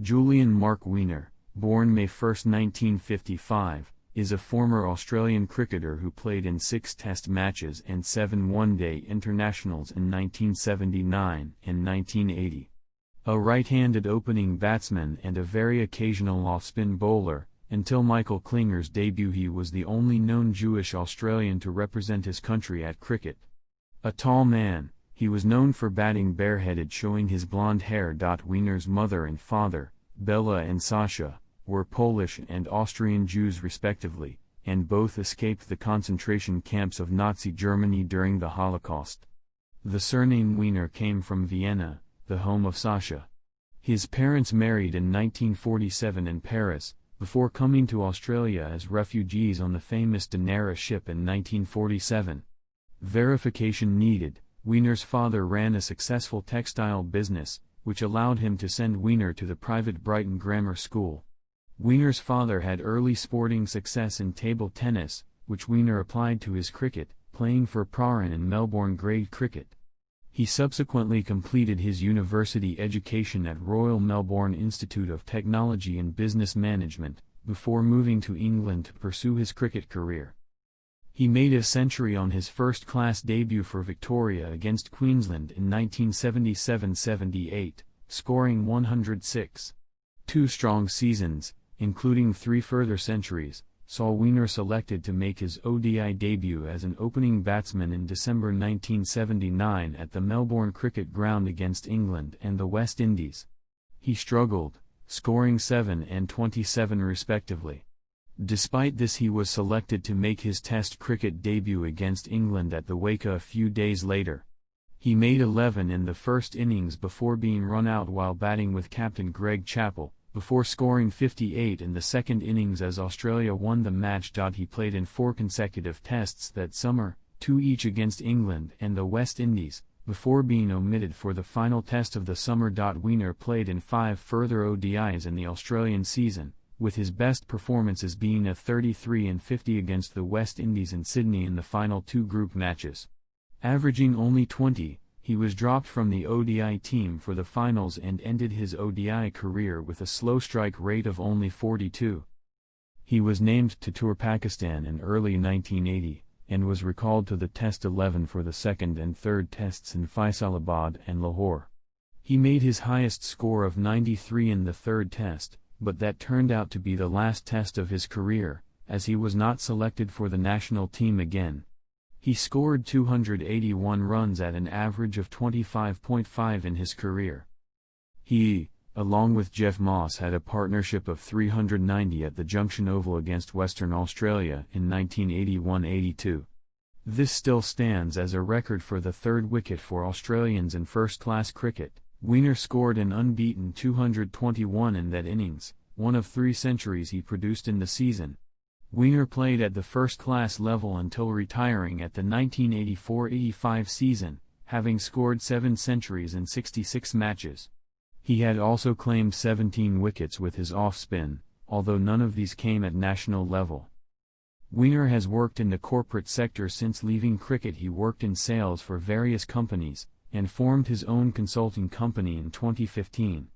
Julien Marc Wiener, born May 1, 1955, is a former Australian cricketer who played in 6 Test matches and 7 one-day internationals in 1979 and 1980. A right-handed opening batsman and a very occasional off-spin bowler, until Michael Klinger's debut he was the only known Jewish Australian to represent his country at cricket. A tall man, he was known for batting bareheaded, showing his blonde hair. Wiener's mother and father, Bella and Sasha, were Polish and Austrian Jews respectively, and both escaped the concentration camps of Nazi Germany during the Holocaust. The surname Wiener came from Vienna, the home of Sasha. His parents married in 1947 in Paris, before coming to Australia as refugees on the famous Dinara ship in 1947. Verification needed. Wiener's father ran a successful textile business, which allowed him to send Wiener to the private Brighton Grammar School. Wiener's father had early sporting success in table tennis, which Wiener applied to his cricket, playing for Prahran in Melbourne grade cricket. He subsequently completed his university education at Royal Melbourne Institute of Technology and Business Management, before moving to England to pursue his cricket career. He made a century on his first-class debut for Victoria against Queensland in 1977-78, scoring 106. 2 strong seasons, including 3 further centuries, saw Wiener selected to make his ODI debut as an opening batsman in December 1979 at the Melbourne Cricket Ground against England and the West Indies. He struggled, scoring 7 and 27 respectively. Despite this, he was selected to make his Test cricket debut against England at the Wake a few days later. He made 11 in the first innings before being run out while batting with captain Greg Chappell, before scoring 58 in the second innings as Australia won the match. He played in 4 consecutive Tests that summer, 2 each against England and the West Indies, before being omitted for the final Test of the summer. Wiener played in 5 further ODIs in the Australian season, with his best performances being a 33 and 50 against the West Indies in Sydney in the final 2 group matches. Averaging only 20, he was dropped from the ODI team for the finals and ended his ODI career with a slow strike rate of only 42. He was named to tour Pakistan in early 1980, and was recalled to the Test 11 for the second and third Tests in Faisalabad and Lahore. He made his highest score of 93 in the third Test, but that turned out to be the last Test of his career, as he was not selected for the national team again. He scored 281 runs at an average of 25.5 in his career. He, along with Jeff Moss, had a partnership of 390 at the Junction Oval against Western Australia in 1981-82. This still stands as a record for the 3rd wicket for Australians in first-class cricket. Wiener scored an unbeaten 221 in that innings, one of 3 centuries he produced in the season. Wiener played at the first-class level until retiring at the 1984-85 season, having scored 7 centuries in 66 matches. He had also claimed 17 wickets with his off-spin, although none of these came at national level. Wiener has worked in the corporate sector since leaving cricket. He worked in sales for various companies, and formed his own consulting company in 2015.